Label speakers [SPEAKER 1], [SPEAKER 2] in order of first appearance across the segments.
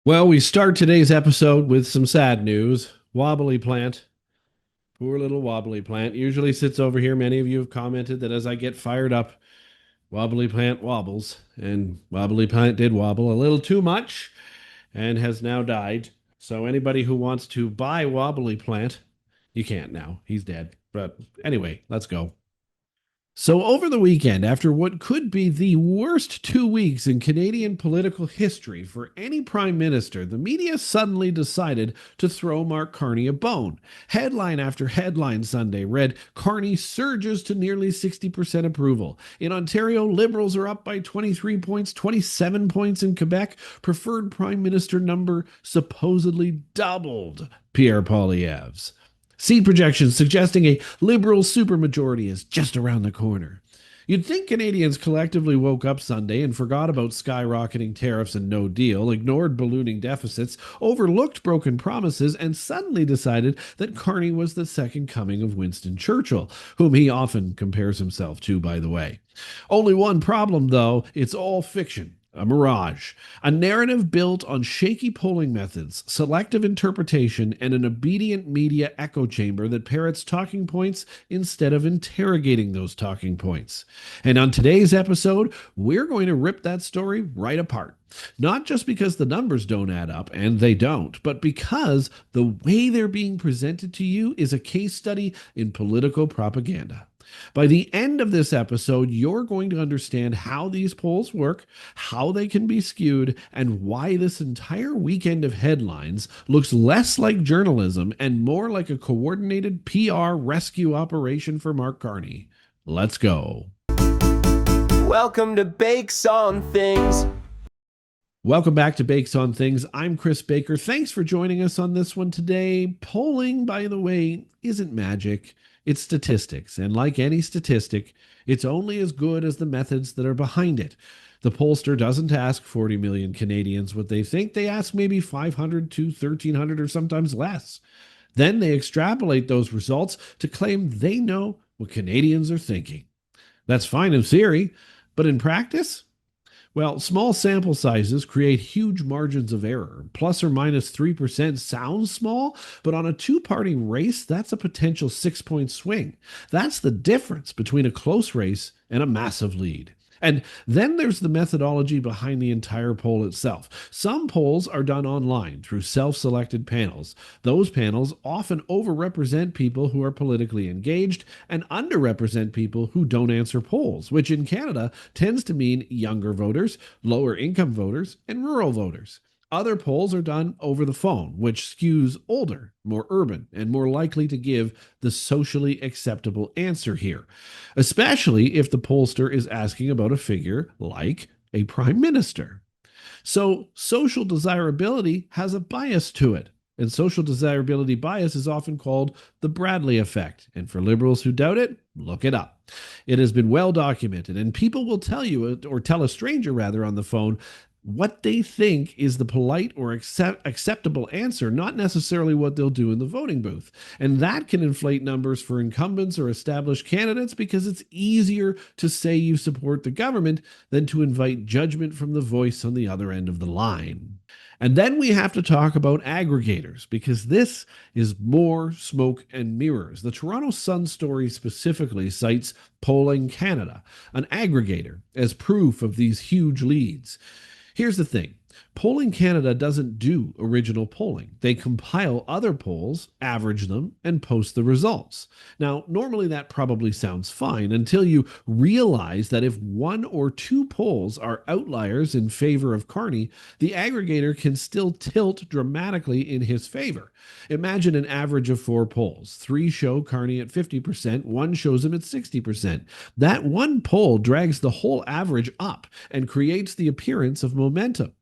[SPEAKER 1] Well, we start today's episode with some sad news. Wobbly plant, poor little wobbly plant, usually sits over here. Many of you have commented that as I get fired up, wobbly plant wobbles, and wobbly plant did wobble a little too much and has now died. So anybody who wants to buy wobbly plant, you can't now. He's dead. But anyway, let's go. So, over the weekend, after what could be the worst 2 weeks in Canadian political history for any prime minister, the media suddenly decided to throw Mark Carney a bone. Headline after headline Sunday read Carney surges to nearly 60% approval. In Ontario, Liberals are up by 23 points, 27 points in Quebec. Preferred prime minister number supposedly doubled Pierre Poilievre's. Seed projections suggesting a Liberal supermajority is just around the corner. You'd think Canadians collectively woke up Sunday and forgot about skyrocketing tariffs and no deal, ignored ballooning deficits, overlooked broken promises, and suddenly decided that Carney was the second coming of Winston Churchill, whom he often compares himself to, by the way. Only one problem, though: it's all fiction. A mirage, a narrative built on shaky polling methods, selective interpretation, and an obedient media echo chamber that parrots talking points instead of interrogating those talking points. And on today's episode, we're going to rip that story right apart. Not just because the numbers don't add up, and they don't, but because the way they're being presented to you is a case study in political propaganda. By the end of this episode, you're going to understand how these polls work, how they can be skewed, and why this entire weekend of headlines looks less like journalism and more like a coordinated PR rescue operation for Mark Carney. Let's go.
[SPEAKER 2] Welcome to Bakes on Things.
[SPEAKER 1] Welcome back to Bakes on Things. I'm Chris Baker. Thanks for joining us on this one today. Polling, by the way, isn't magic. It's statistics, and like any statistic, it's only as good as the methods that are behind it. The pollster doesn't ask 40 million Canadians what they think. They ask maybe 500 to 1,300 or sometimes less. Then they extrapolate those results to claim they know what Canadians are thinking. That's fine in theory, but in practice? Well, small sample sizes create huge margins of error. Plus or minus 3% sounds small, but on a two-party race, that's a potential 6-point swing. That's the difference between a close race and a massive lead. And then there's the methodology behind the entire poll itself. Some polls are done online through self-selected panels. Those panels often overrepresent people who are politically engaged and underrepresent people who don't answer polls, which in Canada tends to mean younger voters, lower income voters, and rural voters. Other polls are done over the phone, which skews older, more urban, and more likely to give the socially acceptable answer here, especially if the pollster is asking about a figure like a prime minister. So, social desirability has a bias to it. And social desirability bias is often called the Bradley effect. And for liberals who doubt it, look it up. It has been well documented, and people will tell you, or tell a stranger rather, on the phone what they think is the polite or acceptable answer, not necessarily what they'll do in the voting booth. And that can inflate numbers for incumbents or established candidates because it's easier to say you support the government than to invite judgment from the voice on the other end of the line. And then we have to talk about aggregators, because this is more smoke and mirrors. The Toronto Sun story specifically cites Polling Canada, an aggregator, as proof of these huge leads. Here's the thing. Polling Canada doesn't do original polling. They compile other polls, average them, and post the results. Now, normally that probably sounds fine until you realize that if one or two polls are outliers in favor of Carney, the aggregator can still tilt dramatically in his favor. Imagine an average of 4 polls. 3 show Carney at 50%, 1 shows him at 60%. That one poll drags the whole average up and creates the appearance of momentum.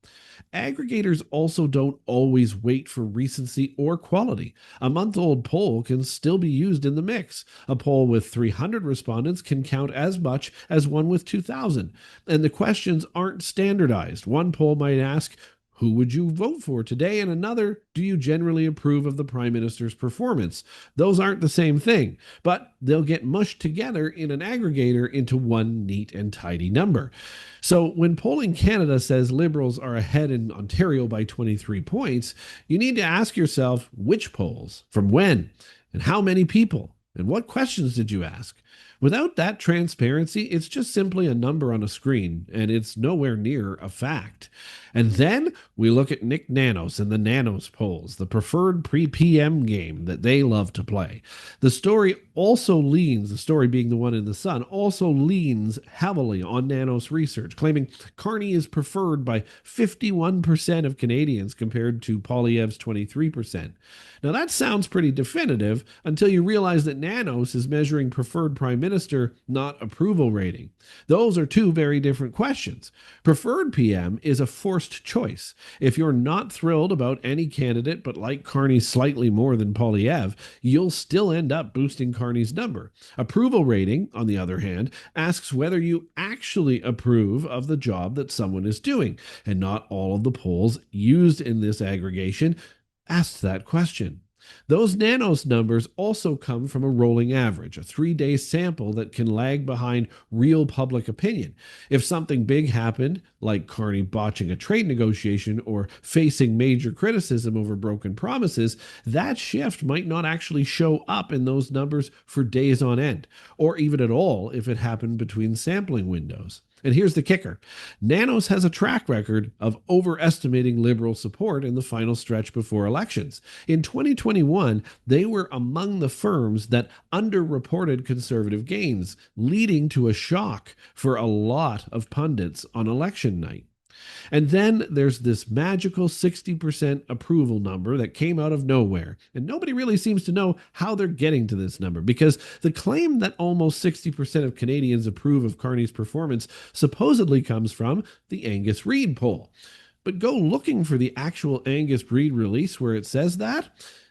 [SPEAKER 1] Aggregators also don't always wait for recency or quality. A month-old poll can still be used in the mix. A poll with 300 respondents can count as much as one with 2,000. And the questions aren't standardized. One poll might ask, who would you vote for today? And another, do you generally approve of the prime minister's performance? Those aren't the same thing, but they'll get mushed together in an aggregator into one neat and tidy number. So when Polling Canada says Liberals are ahead in Ontario by 23 points, you need to ask yourself which polls, from when, and how many people, and what questions did you ask? Without that transparency, it's just simply a number on a screen, and it's nowhere near a fact. And then we look at Nick Nanos and the Nanos polls, the preferred pre-PM game that they love to play. The story the story being the one in the Sun, also leans heavily on Nanos research, claiming Carney is preferred by 51% of Canadians compared to Poilievre's 23%. Now that sounds pretty definitive until you realize that Nanos is measuring preferred prime minister, not approval rating. Those are two very different questions. Preferred PM is a forced choice. If you're not thrilled about any candidate but like Carney slightly more than Poilievre, you'll still end up boosting Carney's number. Approval rating, on the other hand, asks whether you actually approve of the job that someone is doing, and not all of the polls used in this aggregation asked that question. Those Nanos numbers also come from a rolling average, a 3-day sample that can lag behind real public opinion. If something big happened, like Carney botching a trade negotiation or facing major criticism over broken promises, that shift might not actually show up in those numbers for days on end, or even at all if it happened between sampling windows. And here's the kicker. Nanos has a track record of overestimating Liberal support in the final stretch before elections. In 2021, they were among the firms that underreported Conservative gains, leading to a shock for a lot of pundits on election night. And then there's this magical 60% approval number that came out of nowhere. And nobody really seems to know how they're getting to this number, because the claim that almost 60% of Canadians approve of Carney's performance supposedly comes from the Angus Reid poll. But go looking for the actual Angus Reid release where it says that,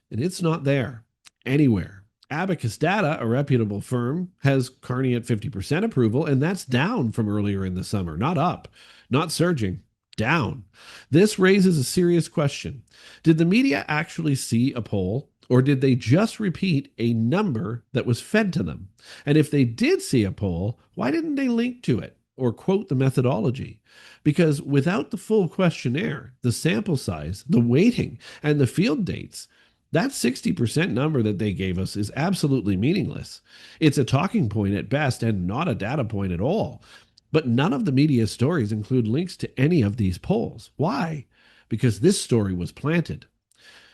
[SPEAKER 1] and it's not there anywhere. Abacus Data, a reputable firm, has Carney at 50% approval, and that's down from earlier in the summer, not up, not surging, down. This raises a serious question. Did the media actually see a poll, or did they just repeat a number that was fed to them? And if they did see a poll, why didn't they link to it or quote the methodology? Because without the full questionnaire, the sample size, the weighting, and the field dates, that 60% number that they gave us is absolutely meaningless. It's a talking point at best and not a data point at all. But none of the media stories include links to any of these polls. Why? Because this story was planted.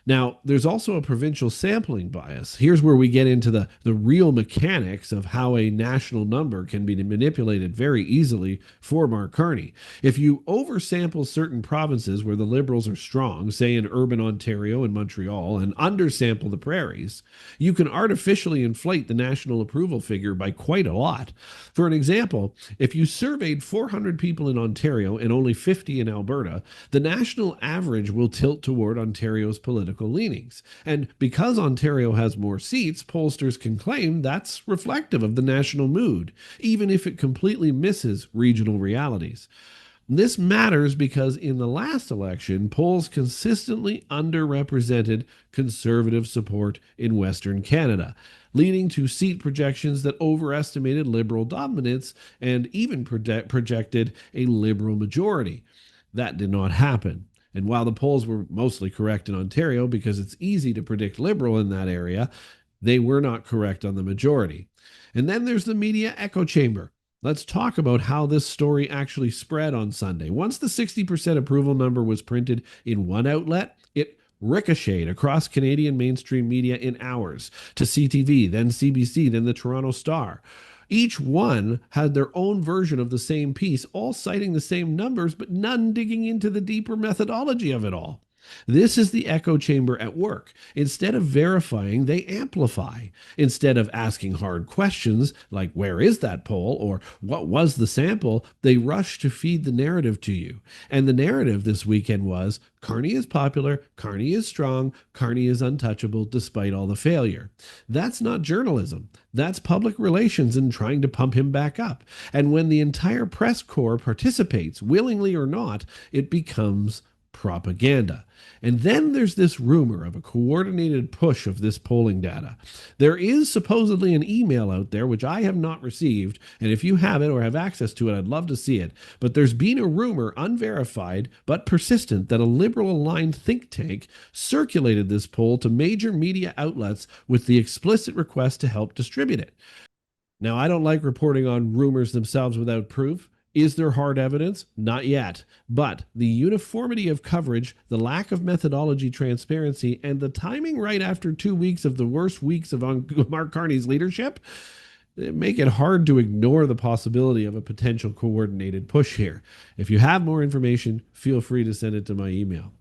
[SPEAKER 1] Now, there's also a provincial sampling bias. Here's where we get into the real mechanics of how a national number can be manipulated very easily for Mark Carney. If you oversample certain provinces where the Liberals are strong, say in urban Ontario and Montreal, and undersample the prairies, you can artificially inflate the national approval figure by quite a lot. For an example, if you surveyed 400 people in Ontario and only 50 in Alberta, the national average will tilt toward Ontario's political leanings. And because Ontario has more seats, pollsters can claim that's reflective of the national mood, even if it completely misses regional realities. This matters because in the last election, polls consistently underrepresented Conservative support in Western Canada, leading to seat projections that overestimated Liberal dominance and even projected a Liberal majority. That did not happen. And while the polls were mostly correct in Ontario because it's easy to predict Liberal in that area, they were not correct on the majority. And then there's the media echo chamber. Let's talk about how this story actually spread on Sunday. Once the 60% approval number was printed in one outlet, it ricocheted across Canadian mainstream media in hours to CTV, then CBC, then the Toronto Star. Each one had their own version of the same piece, all citing the same numbers, but none digging into the deeper methodology of it all. This is the echo chamber at work. Instead of verifying, they amplify. Instead of asking hard questions like, where is that poll? Or what was the sample? They rush to feed the narrative to you. And the narrative this weekend was, Carney is popular, Carney is strong, Carney is untouchable despite all the failure. That's not journalism. That's public relations and trying to pump him back up. And when the entire press corps participates, willingly or not, it becomes propaganda. And then there's this rumor of a coordinated push of this polling data. There is supposedly an email out there, which I have not received. And if you have it or have access to it, I'd love to see it. But there's been a rumor, unverified but persistent, that a liberal aligned think tank circulated this poll to major media outlets with the explicit request to help distribute it. Now, I don't like reporting on rumors themselves without proof. Is there hard evidence? Not yet. But the uniformity of coverage, the lack of methodology transparency, and the timing right after 2 weeks of the worst weeks of Mark Carney's leadership make it hard to ignore the possibility of a potential coordinated push here. If you have more information, feel free to send it to my email.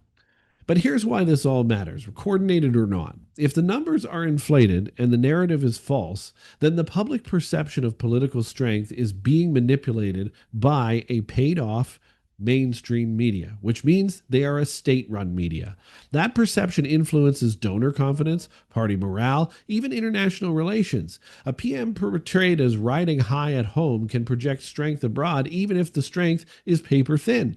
[SPEAKER 1] But here's why this all matters, coordinated or not. If the numbers are inflated and the narrative is false, then the public perception of political strength is being manipulated by a paid off mainstream media, which means they are a state run media. That perception influences donor confidence, party morale, even international relations. A PM portrayed as riding high at home can project strength abroad, even if the strength is paper thin.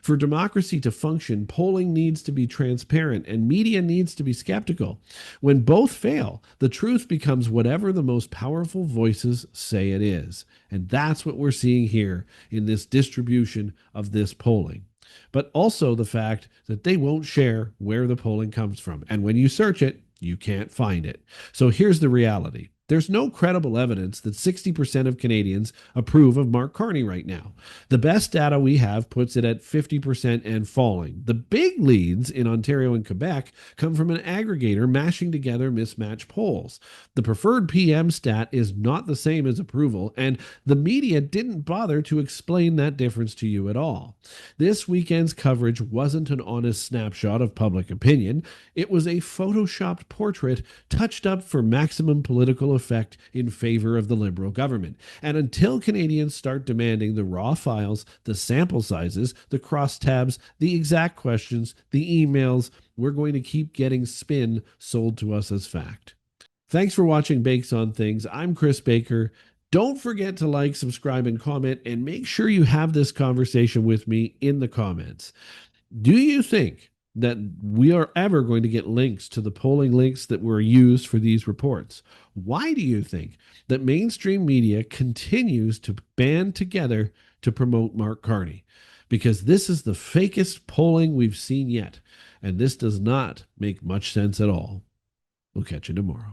[SPEAKER 1] For democracy to function, polling needs to be transparent and media needs to be skeptical. When both fail, the truth becomes whatever the most powerful voices say it is. And that's what we're seeing here in this distribution of this polling. But also the fact that they won't share where the polling comes from. And when you search it, you can't find it. So here's the reality. There's no credible evidence that 60% of Canadians approve of Mark Carney right now. The best data we have puts it at 50% and falling. The big leads in Ontario and Quebec come from an aggregator mashing together mismatched polls. The preferred PM stat is not the same as approval, and the media didn't bother to explain that difference to you at all. This weekend's coverage wasn't an honest snapshot of public opinion. It was a photoshopped portrait touched up for maximum political effect in favor of the Liberal government. And until Canadians start demanding the raw files, the sample sizes, the crosstabs, the exact questions, the emails, we're going to keep getting spin sold to us as fact. Thanks for watching Bakes on Things. I'm Chris Baker. Don't forget to like, subscribe, and comment, and make sure you have this conversation with me in the comments. Do you think that we are ever going to get links to the polling links that were used for these reports? Why do you think that mainstream media continues to band together to promote Mark Carney? Because this is the fakest polling we've seen yet, and this does not make much sense at all. We'll catch you tomorrow.